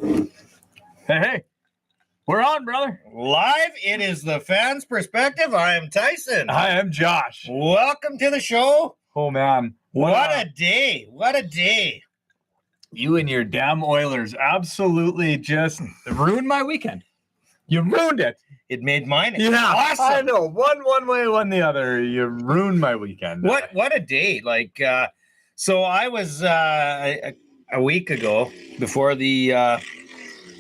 Hey, we're on, brother. Live, it is the Fan's Perspective. I am Tyson. I am Josh. Welcome to the show. Oh, man. What a day. What a day. You and your damn Oilers absolutely just ruined my weekend. You ruined it. It made mine awesome. I know. One way, one the other. You ruined my weekend. What a day. So I was a week ago, before the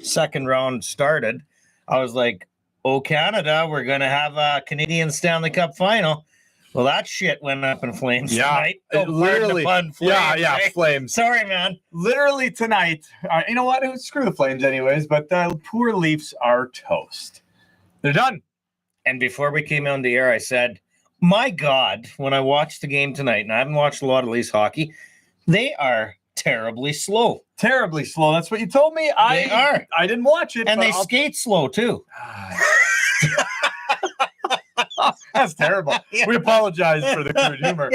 second round started, I was like, oh, Canada, we're going to have a Canadian Stanley Cup final. Well, that shit went up in flames tonight. Literally. Flames, right? Flames. Sorry, man. Literally tonight. You know what? Screw the Flames anyways, but the poor Leafs are toast. They're done. And before we came on the air, I said, my God, when I watched the game tonight, and I haven't watched a lot of Leafs hockey, they are terribly slow. Terribly slow. That's what you told me. They are. I didn't watch it. And they skate slow, too. That's terrible. Yeah. We apologize for the crude humor.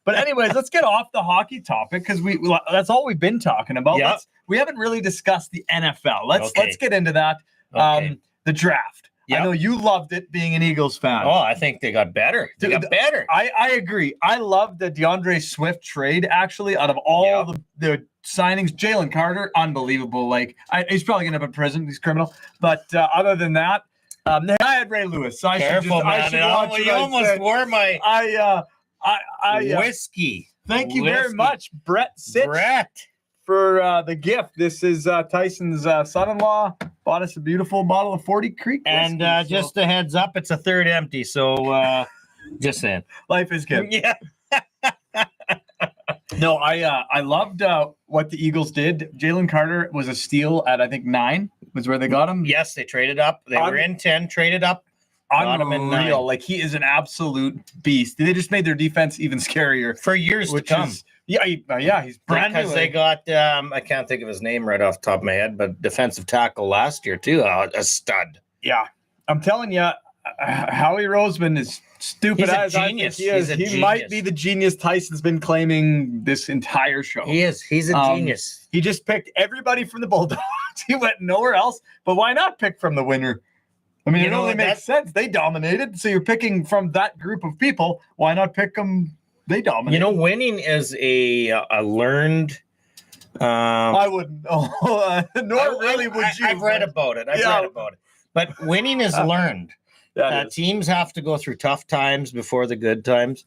But anyways, let's get off the hockey topic because that's all we've been talking about. Yep. We haven't really discussed the NFL. Let's get into that. Okay. The draft. Yep. I know you loved it being an Eagles fan. Oh, I think they got better. They got better. I agree. I love the DeAndre Swift trade, actually, out of all the signings. Jalen Carter, unbelievable. He's probably going to end up in prison. He's criminal. But other than that, I had Ray Lewis. So Careful, man. You almost wore my whiskey. Thank you very much, Brett Sitch. For the gift. This is Tyson's son-in-law. Bought us a beautiful bottle of 40 Creek whiskey. And just a heads up, it's a third empty. So just saying. Life is good. Yeah. No, I loved what the Eagles did. Jalen Carter was a steal at, I think, 9 was where they got him. Yes, they traded up. They were in 10, traded up. Got him in 9. He is an absolute beast. They just made their defense even scarier. For years to come. He's brand new. Because they got, I can't think of his name right off the top of my head, but defensive tackle last year, too. A stud. Yeah. I'm telling you, Howie Roseman is stupid. He's a genius. He might be the genius Tyson's been claiming this entire show. He is. He's a genius. He just picked everybody from the Bulldogs. He went nowhere else. But why not pick from the winner? I mean, it only makes sense. They dominated. So you're picking from that group of people. Why not pick them? They dominated. Winning is a learned. I wouldn't. Nor really would you. I've read about it. But winning is learned. Teams have to go through tough times before the good times.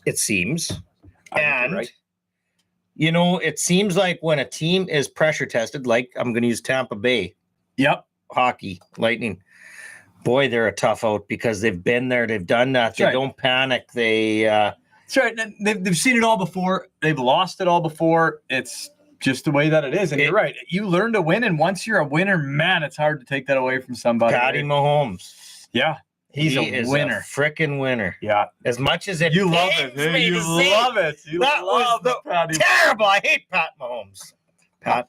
It seems. And, it seems like when a team is pressure tested, like I'm going to use Tampa Bay. Yep. Hockey, Lightning. Boy, they're a tough out because they've been there. They've done that. They don't panic. That's right. They've seen it all before. They've lost it all before. It's just the way that it is. And you're right. You learn to win. And once you're a winner, man, it's hard to take that away from somebody. Patty Mahomes. Yeah. He is a freaking winner. Yeah. As much as it you love it. Hey, you love it. You love Patty. Terrible. I hate Pat Mahomes. Pat.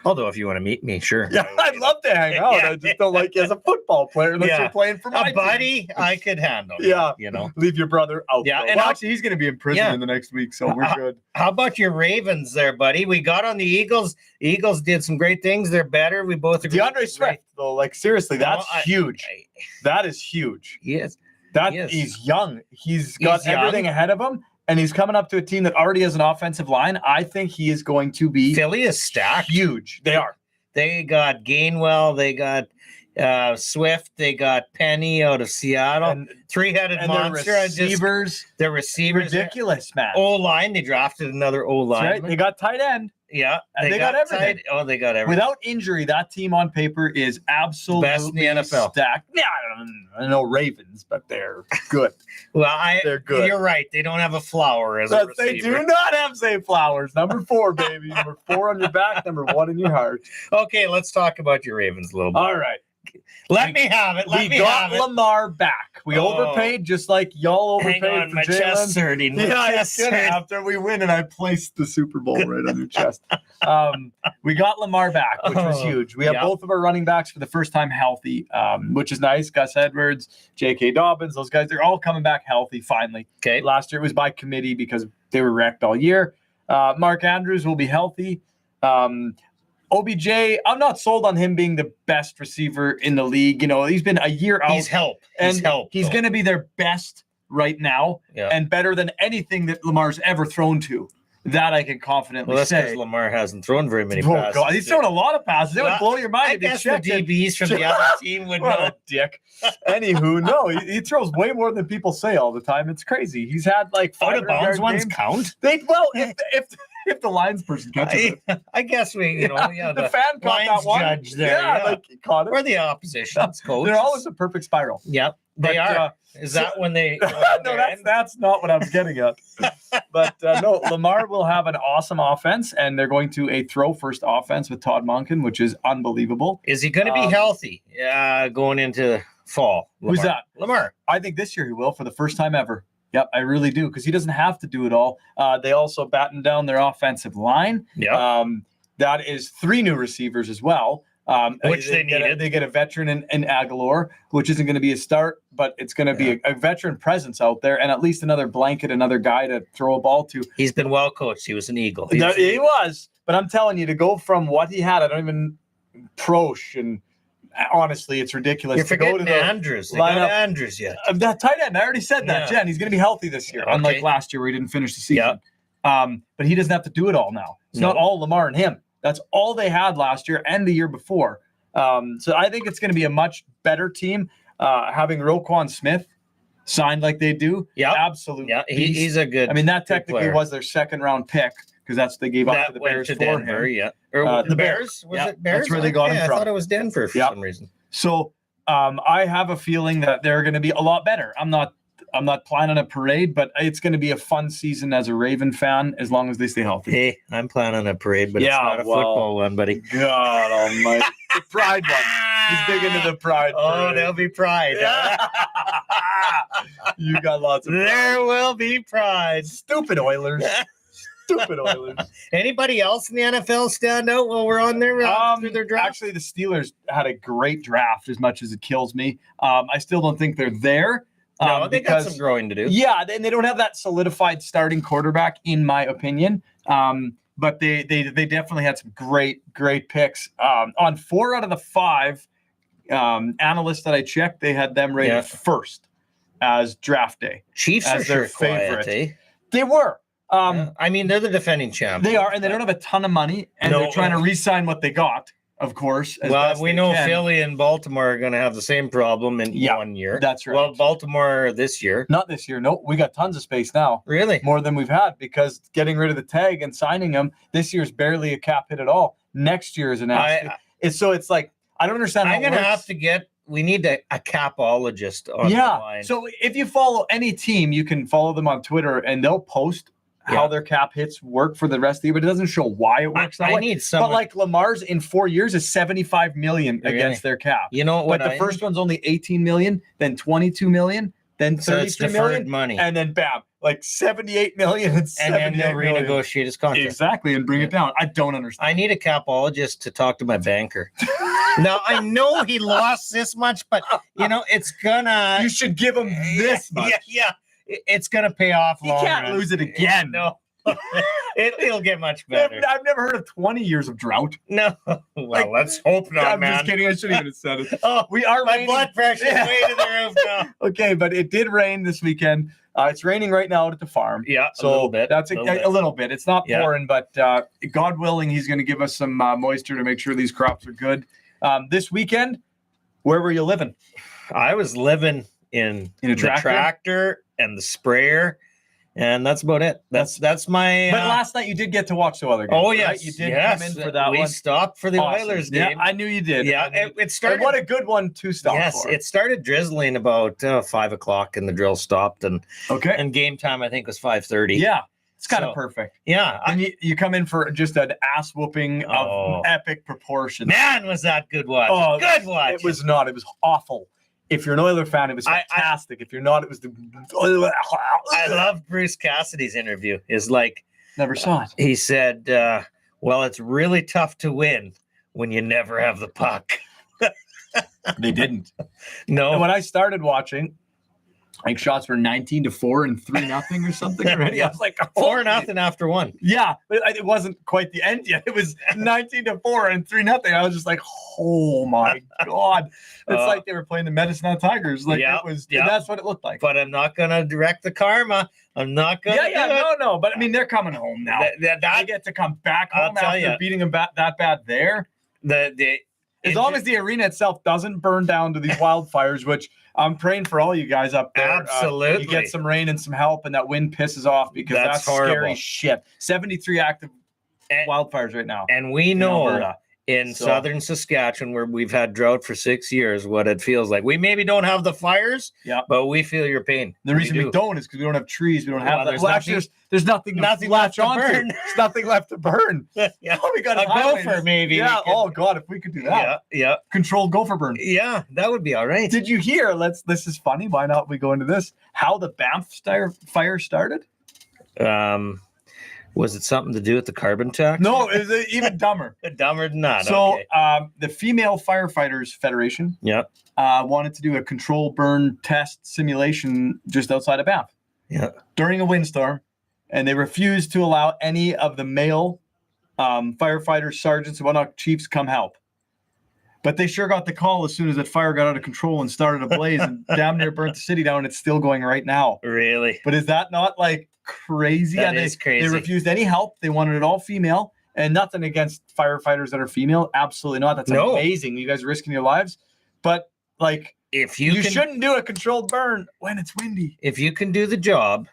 Although, if you want to meet me, sure. Yeah, I'd love to hang out. I just don't like you as a football player unless you're playing for my buddy. I could handle. Yeah, Leave your brother out. Yeah, and actually, he's going to be in prison in the next week, so we're good. How about your Ravens, there, buddy? We got on the Eagles. Eagles did some great things. They're better. We both agree. DeAndre Swift, though, seriously, that's huge. That is huge. He is. He's young. He's got everything ahead of him. And he's coming up to a team that already has an offensive line. I think he is going to be. Philly is stacked. Huge. They are. They got Gainwell. They got Swift. They got Penny out of Seattle. And three-headed monster. Their receivers. Ridiculous, man. O-line. They drafted another O-line. Right. They got tight end. Yeah. And they got everything. They got everything. Without injury, that team on paper is absolutely best in the NFL. Stacked. Yeah, I don't know Ravens, but they're good. They're good. You're right. They don't have a flower as a receiver. They do not have Zay Flowers. Number 4, baby. Number 4 on your back. Number 1 in your heart. Okay, let's talk about your Ravens a little bit. All right. Let me have it. We got Lamar back. We overpaid just like y'all overpaid for my Jalen. Chest hurting. After we win and I placed the Super Bowl right on your chest. We got Lamar back, which was huge. We have both of our running backs for the first time healthy, which is nice. Gus Edwards, J.K. Dobbins, those guys, they're all coming back healthy finally. Okay. Last year it was by committee because they were wrecked all year. Mark Andrews will be healthy. OBJ, I'm not sold on him being the best receiver in the league. You know, he's been a year out. He's He's going to be their best right now and better than anything that Lamar's ever thrown to. That I can confidently that's say. because Lamar hasn't thrown very many passes. God, he's thrown a lot of passes. It would blow your mind. I guess the DBs from the other team would know. A dick. Anywho, no, he throws way more than people say all the time. It's crazy. He's had like out of bounds ones count. If the lines person catches it, I guess the fan caught that one. Judge there, like he caught it. Or the opposition's coach. They're always a perfect spiral. Yep, they are. Is that when they? No, that's not what I was getting at. But no, Lamar will have an awesome offense, and they're going to a throw-first offense with Todd Monken, which is unbelievable. Is he going to be healthy going into fall? Lamar. Who's that? Lamar. I think this year he will for the first time ever. Yep, I really do, because he doesn't have to do it all. They also battened down their offensive line. Yeah, that is 3 new receivers as well. Which they needed. They get a veteran in Aguilar, which isn't going to be a start, but it's going to be a veteran presence out there, and at least another blanket, another guy to throw a ball to. He's been well coached. He was an Eagle. He was. But I'm telling you, to go from what he had, I don't even Prosh, and honestly, it's ridiculous. You're forgetting to go to Andrews. They got Andrews yet. That tight end, I already said that, Jen. He's going to be healthy this year, unlike last year where he didn't finish the season. But he doesn't have to do it all now. It's not all Lamar and him. That's all they had last year and the year before. So I think it's going to be a much better team. Having Roquan Smith signed like they do. Yeah, absolutely. Yeah, he's a good. I mean, that technically was their second-round pick because that's what they gave up to the Bears to for Denver, him. Or the Bears? Was it Bears? That's where they got him from. I thought it was Denver for some reason. So I have a feeling that they're going to be a lot better. I'm not planning a parade, but it's going to be a fun season as a Raven fan as long as they stay healthy. Hey, I'm planning a parade, but it's not a football one, buddy. God almighty. The pride one. He's big into the pride parade. Oh, there'll be pride. You got lots of pride. There will be pride. Stupid Oilers. Stupid Oilers. Anybody else in the NFL stand out while we're on there through their draft? Actually, the Steelers had a great draft, as much as it kills me. I still don't think they're there. No, they got some growing to do. Yeah, and they don't have that solidified starting quarterback, in my opinion. But they definitely had some great picks. On 4 out of the 5 analysts that I checked, they had them rated first as draft day. Chiefs as are their favorite. Quiet, eh? They were. I mean, they're the defending champions. They are, and they don't have a ton of money, and they're trying to re-sign what they got, of course. Well, we know Philly and Baltimore are going to have the same problem in 1 year. That's right. Well, Baltimore this year. Not this year. No, we got tons of space now. Really? More than we've had, because getting rid of the tag and signing them this year's barely a cap hit at all. Next year is an ass. It's like, I don't understand how I'm going to have to get, we need a capologist on the line. So if you follow any team, you can follow them on Twitter and they'll post how their cap hits work for the rest of the year, but it doesn't show why it works that way. Need someone. But like Lamar's in 4 years is $75 million against their cap. You know what? But the first one's only $18 million, then $22 million, then $33 million, money, and then bam, like $78 million and then they'll renegotiate his contract. Exactly, and bring it down. I don't understand. I need a capologist to talk to my banker. Now I know he lost this much, but it's gonna. You should give him this much. Yeah. It's going to pay off. He can't lose it again. No, it'll get much better. I've never heard of 20 years of drought. No. Well, let's hope not, man. I'm just kidding. I shouldn't even have said it. My raining. Blood pressure is way to the roof now. Okay, but it did rain this weekend. It's raining right now at the farm. Yeah, so a little bit. That's a little bit. It's not pouring, but God willing, he's going to give us some moisture to make sure these crops are good. This weekend, where were you living? I was living in a tractor and the sprayer, and that's about it. That's my. But last night you did get to watch the other game. Oh yes, right? You did come in for that one. We stopped for the Oilers game. Yeah, I knew you did. Yeah, it started. And what a good one to stop. Yes, it started drizzling about 5:00, and the drill stopped, and game time I think was 5:30. Yeah. It's kind of perfect. Yeah. And you come in for just an ass whooping of epic proportions. Man, was that good watch. Good watch. It was not. It was awful. If you're an Oiler fan, it was fantastic. If you're not, it was the. I love Bruce Cassidy's interview. Is like. Never saw it. He said, well, it's really tough to win when you never have the puck. They didn't. No. And when I started watching, I think shots were 19-4 and 3-0 or something already. I was like, 4-0 after one. Yeah, but it wasn't quite the end yet. It was 19-4 and 3-0. I was just like, oh my God. It's like they were playing the Medicine Hat Tigers. Like it was, that's what it looked like. But I'm not going to direct the karma. I'm not going to no. But I mean, they're coming home now. They get to come back home after beating them that bad there. As long as the arena itself doesn't burn down to these wildfires, which I'm praying for all you guys up there. Absolutely. You get some rain and some help, and that wind pisses off because that's scary shit. 73 active wildfires right now. And we know in southern Saskatchewan, where we've had drought for 6 years, what it feels like. We maybe don't have the fires, but we feel your pain. The reason we don't is because we don't have trees. We don't have that. There's nothing left to burn. There's nothing left to burn. We got a gopher, maybe. Yeah. Oh God, if we could do that. Yeah. Controlled gopher burn. Yeah, that would be all right. Did you hear? This is funny. Why not we go into this? How the Banff fire started? Was it something to do with the carbon tax? No, it was even dumber. Dumber than that. So the Female Firefighters Federation wanted to do a control burn test simulation just outside of Banff during a windstorm, and they refused to allow any of the male firefighters, sergeants, and whatnot, chiefs come help. But they sure got the call as soon as that fire got out of control and started a blaze and damn near burnt the city down. It's still going right now. Really? But is that not like crazy? That is crazy. They refused any help. They wanted it all female, and nothing against firefighters that are female. Absolutely not. That's amazing. You guys are risking your lives. But like, if you shouldn't do a controlled burn when it's windy. If you can do the job.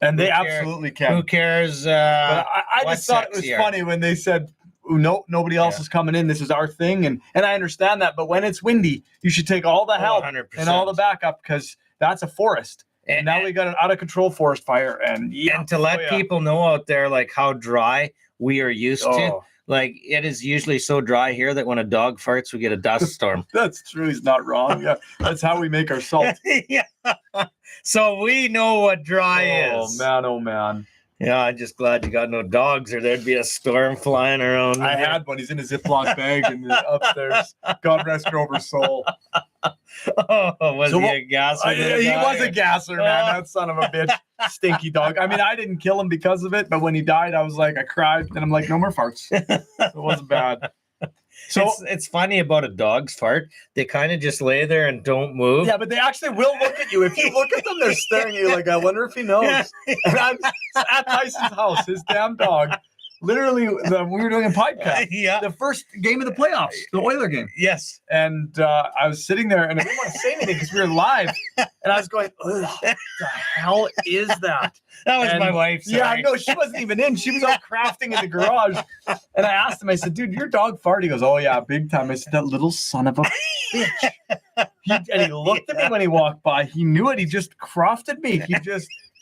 And they absolutely can. Who cares? But I just thought it was funny when they said, no, nobody else is coming in. This is our thing. And I understand that. But when it's windy, you should take all the help 100%. and all the backup because that's a forest. And now we got an out of control forest fire. And to let people know out there, like how dry we are used to. Like it is usually so dry here that when a dog farts, we get a dust storm. That's true. He's not wrong. Yeah, that's how we make our salt. So we know what dry is. Oh man. Yeah, I'm just glad you got no dogs, or there'd be a storm flying around. I had one. He's in a Ziploc bag in the upstairs. God rest Grover's soul. Was he a gasser? He was a gasser, man. That son of a bitch. Stinky dog. I mean, I didn't kill him because of it, but when he died, I was like, I cried, and I'm like, no more farts. It wasn't bad. So it's funny about a dog's fart. They kind of just lay there and don't move. Yeah, but they actually will look at you. If you look at them, they're staring at you like, I wonder if he knows. And I'm at Tyson's house, his damn dog. Literally, we were doing a podcast. The first game of the playoffs, the Oiler game. Yes. And I was sitting there, and I didn't want to say anything because we were live. And I was going, what the hell is that? That was my wife. Sorry. Yeah, no, she wasn't even in. She was out crafting in the garage. And I asked him, I said, dude, your dog farted. He goes, oh, yeah, big time. I said, that little son of a bitch. And he looked at me when he walked by. He knew it. He just crofted me. He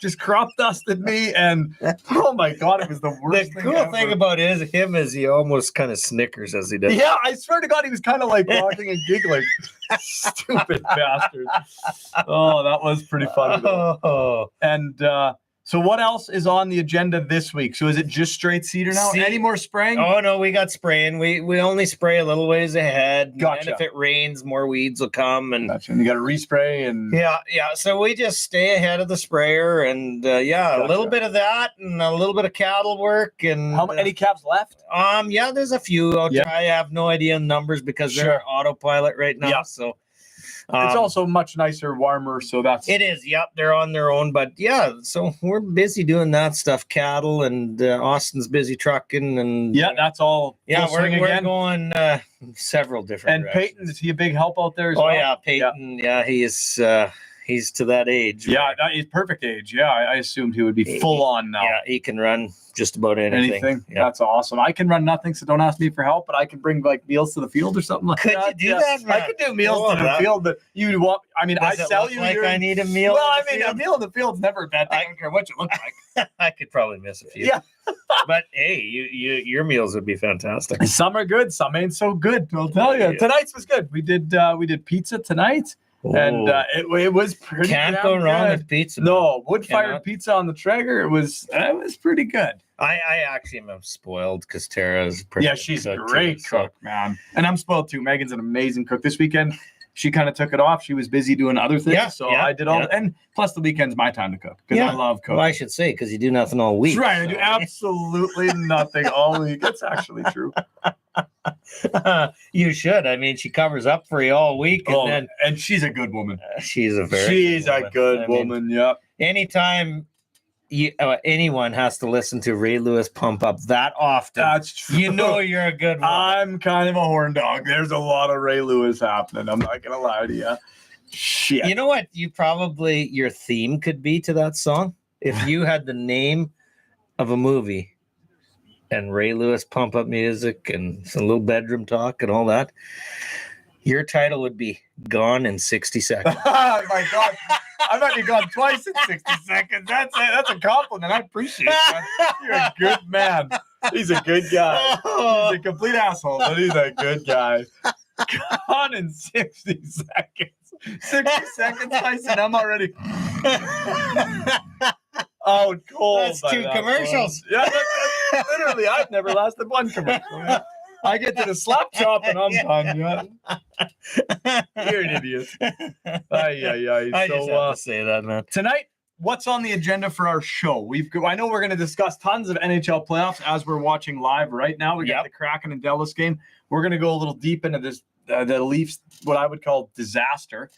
just crop dusted me, and oh my God, it was the worst thing. The cool thing about him is he almost kind of snickers as he does. Yeah, I swear to God, he was kind of like laughing and giggling. Stupid bastard. Oh, that was pretty funny. And so what else is on the agenda this week? So is it just straight cedar now? Any more spraying? Oh, no, we got spraying. We only spray a little ways ahead. Gotcha. And if it rains, more weeds will come. And gotcha. And you got to respray. And yeah. So we just stay ahead of the sprayer. And gotcha. A little bit of that and a little bit of cattle work. And how many caps left? Yeah, there's a few. I have no idea numbers because they're autopilot right now. Yeah. So it's also much nicer, warmer, so that's... It is, yep, they're on their own, but yeah, so we're busy doing that stuff, cattle, and Austin's busy trucking, and... Yeah, that's all. Yeah, we're going several different directions. Peyton, is he a big help out there as well? Oh, yeah, Peyton, yeah he is... he's to that age. Yeah, he's perfect age. Yeah, I assumed he would be full on now. Yeah, he can run just about anything. Yeah. That's awesome. I can run nothing, so don't ask me for help, but I can bring like meals to the field or something like that. Could you do that, man? I could do meals to the field, but you want, I mean, Does I sell look you like I need a meal. Well, I mean, a meal in the field's never a bad thing. I don't care what you look like. I could probably miss a few. Yeah. But hey, your meals would be fantastic. Some are good, some ain't so good. I'll tell you. Tonight's was good. We did pizza tonight. Ooh. And it was pretty can't go wrong with pizza. No, wood-fired pizza on the Traeger. It was pretty good. I actually am spoiled because Tara's pretty she's a great cook, man. And I'm spoiled too. Megan's an amazing cook. This weekend, she kind of took it off. She was busy doing other things. Yeah, So yeah, I did all yeah. and plus the weekend's my time to cook because I love cooking. Well, I should say, because you do nothing all week. That's right. I so- do absolutely nothing all week. It's actually true. You should. I mean, she covers up for you all week, and And she's a good woman. she's a very She's good a good I mean, woman. Yep. anytime anyone has to listen to Ray Lewis pump up that often, That's true. you know you're a good one. I'm kind of a horn dog. There's a lot of Ray Lewis happening. I'm not gonna lie to you. Shit. You know what? Your theme could be to that song if you had the name of a movie and Ray Lewis pump up music and some little bedroom talk and all that. Your title would be Gone in 60 Seconds. Oh my God. I might be gone twice in 60 seconds. That's a compliment. I appreciate that. You're a good man. He's a good guy. He's a complete asshole, but he's a good guy. Gone in 60 seconds. 60 seconds, Tyson. I'm already. Oh, cold. That's two commercials. Yeah, that's literally. I've never lasted one commercial. I get to the slap chop and I'm done. Yeah. You're an idiot. I just have to say that, man. Tonight, what's on the agenda for our show? I know we're going to discuss tons of NHL playoffs as we're watching live right now. We got the Kraken and Dallas game. We're going to go a little deep into this, the Leafs, what I would call disaster.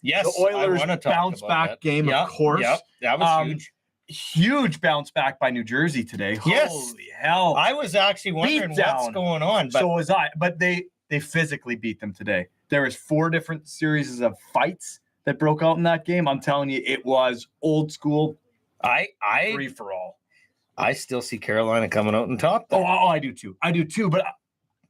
Yes, the Oilers bounce back game, of course. Yep, that was huge. Huge bounce back by New Jersey today. Yes. Holy hell. I was actually wondering what's going on. But so was I. But they physically beat them today. There was 4 different series of fights that broke out in that game. I'm telling you, it was old school. Free for all. I still see Carolina coming out on top. Oh, I do too. But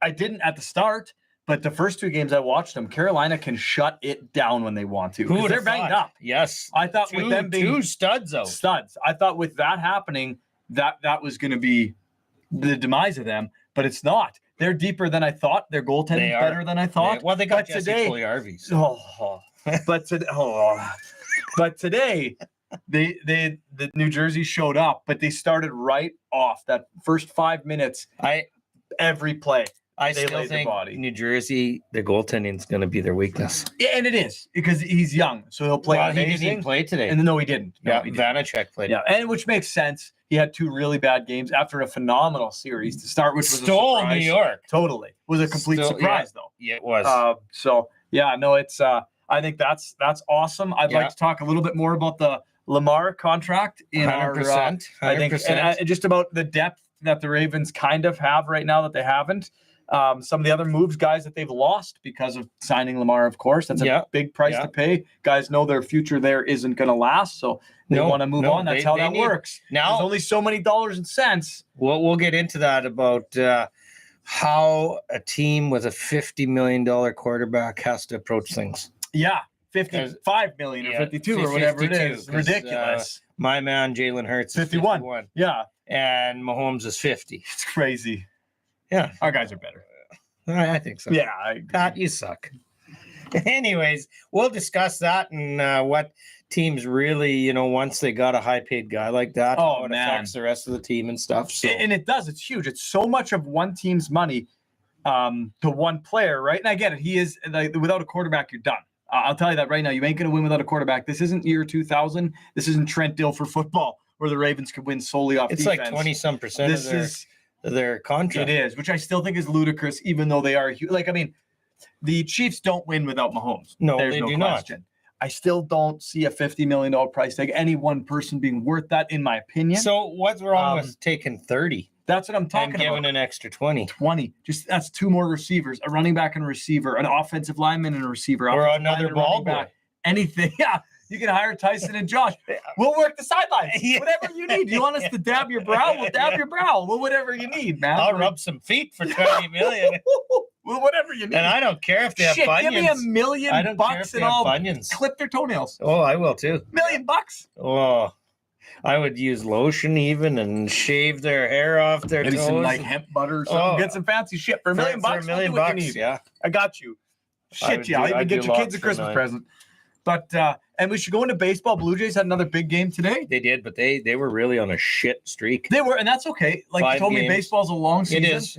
I didn't at the start. But the first 2 games I watched them, Carolina can shut it down when they want to. Who They're banged up. Yes. I thought with them being 2 studs out. I thought with that happening, that was going to be the demise of them. But it's not. They're deeper than I thought. Their goaltending better than I thought. Well, they got Jesse Puljujärvi. But today, the New Jersey showed up, but they started right off that first 5 minutes. Every play. I still think New Jersey, their goaltending is going to be their weakness. Yeah, and it is because he's young, so he'll play. Well, he didn't even play today. And no, he didn't. Vanacek played. Yeah, and which makes sense. He had 2 really bad games after a phenomenal series to start, which was stole a surprise. New York. Totally was a complete surprise, though. Yeah, it was. It's. I think that's awesome. I'd like to talk a little bit more about the Lamar contract in 100%. I think, and just about the depth that the Ravens kind of have right now that they haven't. Some of the other moves, guys that they've lost because of signing Lamar, of course. That's a big price to pay. Guys know their future there isn't going to last, so they want to move on. That's how that works. Now, there's only so many dollars and cents. We'll get into that about how a team with a $50 million quarterback has to approach things. Yeah, 55 million or 52 or whatever it is. Ridiculous. My man, Jalen Hurts, 51. Yeah. And Mahomes is 50. It's crazy. Yeah. Our guys are better. I think so. Yeah. Pat, you suck. Anyways, we'll discuss that and what teams really, once they got a high-paid guy like that, how it affects the rest of the team and stuff. So. And it does. It's huge. It's so much of one team's money to one player, right? And I get it. He is without a quarterback, you're done. I'll tell you that right now. You ain't going to win without a quarterback. This isn't year 2000. This isn't Trent Dilfer football where the Ravens could win solely off defense. It's like 20-some% of their contract. It is, which I still think is ludicrous, even though they are huge. The Chiefs don't win without Mahomes. No, there's they no do question. Not. I still don't see a $50 million price tag. Any one person being worth that, in my opinion. So what's wrong with taking 30? That's what I'm talking about. Giving an extra 20. 20. That's 2 more receivers, a running back and a receiver, an offensive lineman and a receiver. Or another ball boy. Anything. Yeah. You can hire Tyson and Josh. We'll work the sidelines. Whatever you need. You want us to dab your brow? We'll dab your brow. Well, whatever you need, man. I'll rub some feet for $20 million. Well, whatever you need. And I don't care if they have bunions. Give me $1 million I don't care if they and have I'll bunions. Clip their toenails. Oh, I will too. $1 million. Oh, I would use lotion even and shave their hair off their Maybe toes. some hemp butter or something. Get some fancy shit for $1 million. For $1 million, yeah. I got you. Shit, I'll even get your kids a Christmas present. But and we should go into baseball. Blue Jays had another big game today. They did, but they were really on a shit streak. They were, and that's okay. Like 5 you told me, games. baseball's a long season. It is.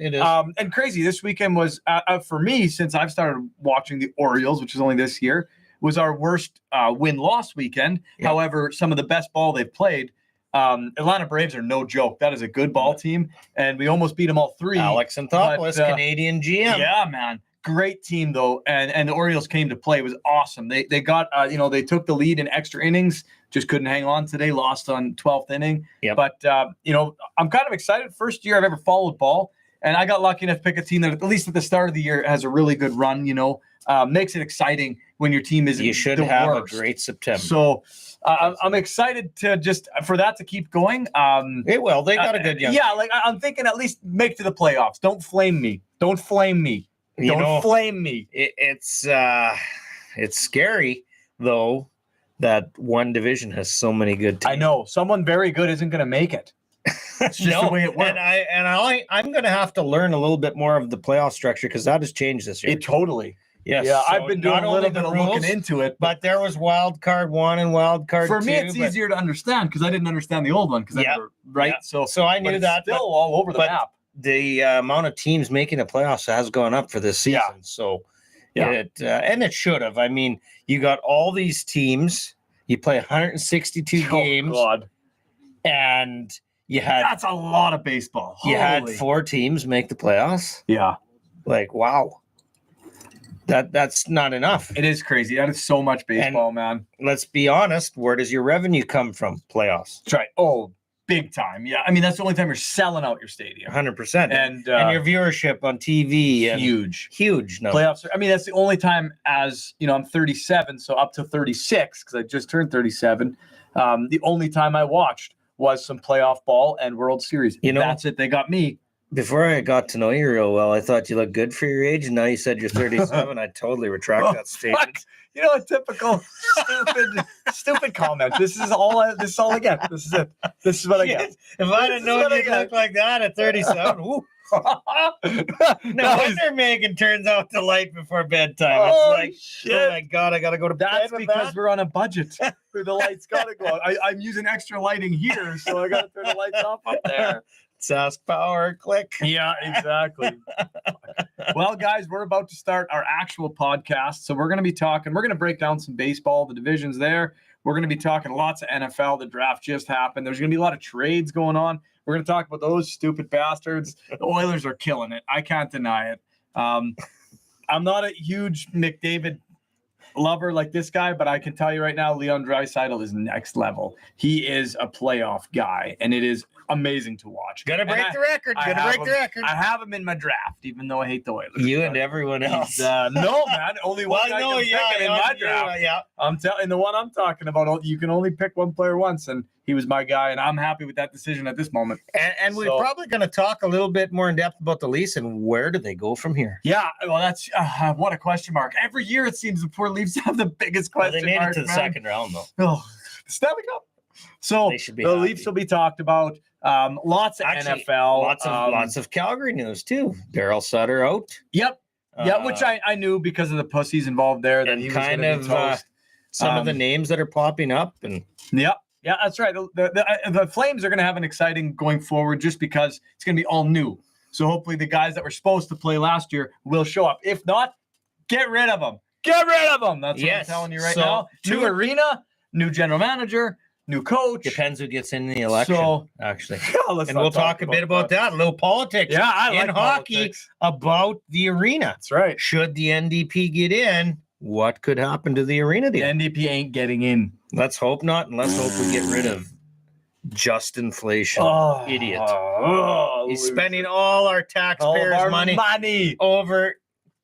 And crazy. This weekend was for me, since I've started watching the Orioles, which is only this year, was our worst win-loss weekend. Yeah. However, some of the best ball they've played. Atlanta Braves are no joke. That is a good ball team, and we almost beat them all 3. Alex Anthopoulos, Canadian GM. Yeah, man. Great team though, and the Orioles came to play. It was awesome. They got they took the lead in extra innings, just couldn't hang on today. Lost on 12th inning. Yep. But I'm kind of excited. First year I've ever followed ball, and I got lucky enough to pick a team that at least at the start of the year has a really good run. Makes it exciting when your team is. You should the have worst. a great September. So I'm excited for that to keep going. It will. They got a good young. Yeah, like I'm thinking at least make to the playoffs. Don't flame me. Don't flame me. Don't flame me. It's scary though that one division has so many good teams. I know someone very good isn't going to make it. It's just the way it works. I'm going to have to learn a little bit more of the playoff structure because that has changed this year. It totally. Yes. Yeah, So I've been doing not a only little bit the of rules, looking into it, but there was wild card 1 and wild card 2. for me it's easier to understand because I didn't understand the old one because Yeah. right. Yeah. So I knew it's that. still all over the but map. The amount of teams making the playoffs has gone up for this season. Yeah. So Yeah. and it should have. I mean, you got all these teams. You play 162 games, God. and you had That's a lot of baseball. you had Holy. 4 teams make the playoffs. Yeah, Like, wow. That's not enough. it is crazy. That is so much baseball, man. Let's be honest. Where does your revenue come from? Playoffs. That's right. Oh, big time. Yeah, I mean that's the only time you're selling out your stadium. 100%. And your viewership on TV. And huge number. playoffs. I mean that's the only time. As you know, I'm 37, so up to 36 because I just turned 37. The only time I watched was some playoff ball and World Series. That's it. They got me. Before I got to know you real well, I thought you looked good for your age, and now you said you're 37. I totally retract that statement. Fuck. A typical stupid comment. This is all I get. This is it. This is what I get. If I'd have known you'd look like that at 37, woo. No wonder Megan turns off the light before bedtime. Oh, It's like, shit. oh my God, I got to go to bed. That's with because that? we're on a budget. The lights gotta go out. I'm using extra lighting here, so I gotta turn the lights off up there. Sask power, click. Yeah, exactly. Well, guys, we're about to start our actual podcast. So we're going to break down some baseball, the divisions there. We're going to be talking lots of NFL. The draft just happened. There's going to be a lot of trades going on. We're going to talk about those stupid bastards. The Oilers are killing it. I can't deny it. I'm not a huge McDavid lover like this guy, but I can tell you right now, Leon Draisaitl is next level. He is a playoff guy, and it is amazing to watch. Gotta break the record. I have him in my draft, even though I hate the Oilers. You and everyone else. No, man. Only one guy can pick him in my draft. Yeah. I'm telling the one I'm talking about. You can only pick one player once, and he was my guy, and I'm happy with that decision at this moment. And we're probably going to talk a little bit more in depth about the Leafs and where do they go from here. Yeah, well, that's what a question mark. Every year it seems the poor Leafs have the biggest question They made mark. it to the second round, though. Oh, Stanley Cup. So They should be the happy. Leafs will be talked about. Lots of Actually, NFL. Lots of Calgary news, too. Daryl Sutter out. Yep. Yeah, which I knew because of the pussies involved there that and he was kind going to be of toast. some of the names that are popping up. And Yep. Yeah, that's right. The Flames are going to have an exciting going forward just because it's going to be all new. So hopefully the guys that were supposed to play last year will show up. If not, get rid of them. Get rid of them. That's what I'm telling you right now. New arena, new general manager, new coach. depends who gets in the election, actually. Yeah, And we'll talk a bit about that. A little politics Yeah, I like in hockey politics. about the arena. That's right. Should the NDP get in, what could happen to the arena The deal? NDP ain't getting in. Let's hope not, and let's hope we get rid of just inflation. Idiot. He's spending all our taxpayers' money over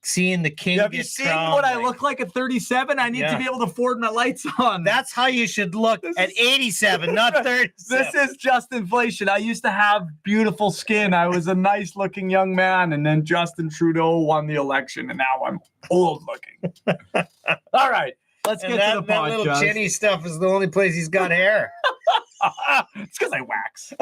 seeing the king Have you get seen crowned. what I look like at 37? I need to be able to afford my lights on. That's how you should look at 87, not 37. This is just inflation. I used to have beautiful skin. I was a nice looking young man, and then Justin Trudeau won the election, and now I'm old looking. All right, let's get to the that little podcast. chinny stuff is the only place he's got hair. It's because I wax.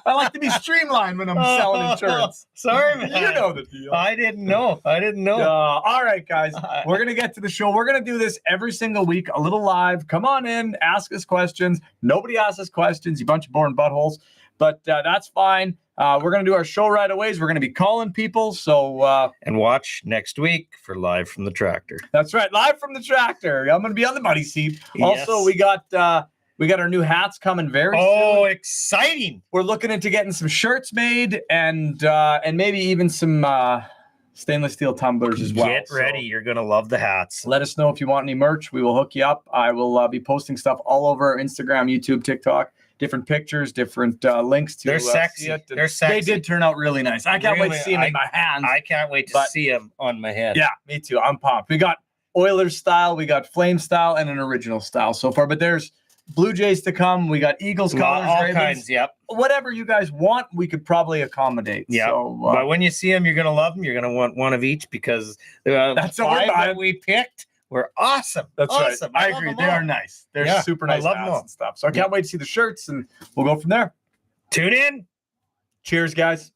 I like to be streamlined when I'm selling insurance. Sorry, man. You know the deal. I didn't know. All right, guys. We're going to get to the show. We're going to do this every single week, a little live. Come on in, ask us questions. Nobody asks us questions, you bunch of boring buttholes. But that's fine. We're going to do our show right away. We're going to be calling people. So and watch next week for Live from the Tractor. That's right. Live from the tractor. I'm going to be on the buddy seat. Yes. Also, we got our new hats coming very soon. Oh, exciting. We're looking into getting some shirts made and maybe even some stainless steel tumblers as well. Get ready. So you're going to love the hats. let us know if you want any merch. We will hook you up. I will be posting stuff all over Instagram, YouTube, TikTok, different pictures, different links to They're sexy. see it. They're sexy. They did turn out really nice. I can't wait to see them in my hands. I can't wait to see them on my head. Yeah, me too. I'm pumped. We got Oilers style, we got Flame style, and an original style so far. But there's Blue Jays to come. We got Eagles colors, all Ravens. kinds. Yep. Whatever you guys want, we could probably accommodate. Yeah. So, but when you see them, you're going to love them. You're going to want one of each because That's what we're five buying. that we picked were awesome. That's awesome. right. I love agree. them They all. are nice. They're Yeah, super I nice love them hats all. and stuff. So I can't wait to see the shirts, and we'll go from there. Tune in. Cheers, guys.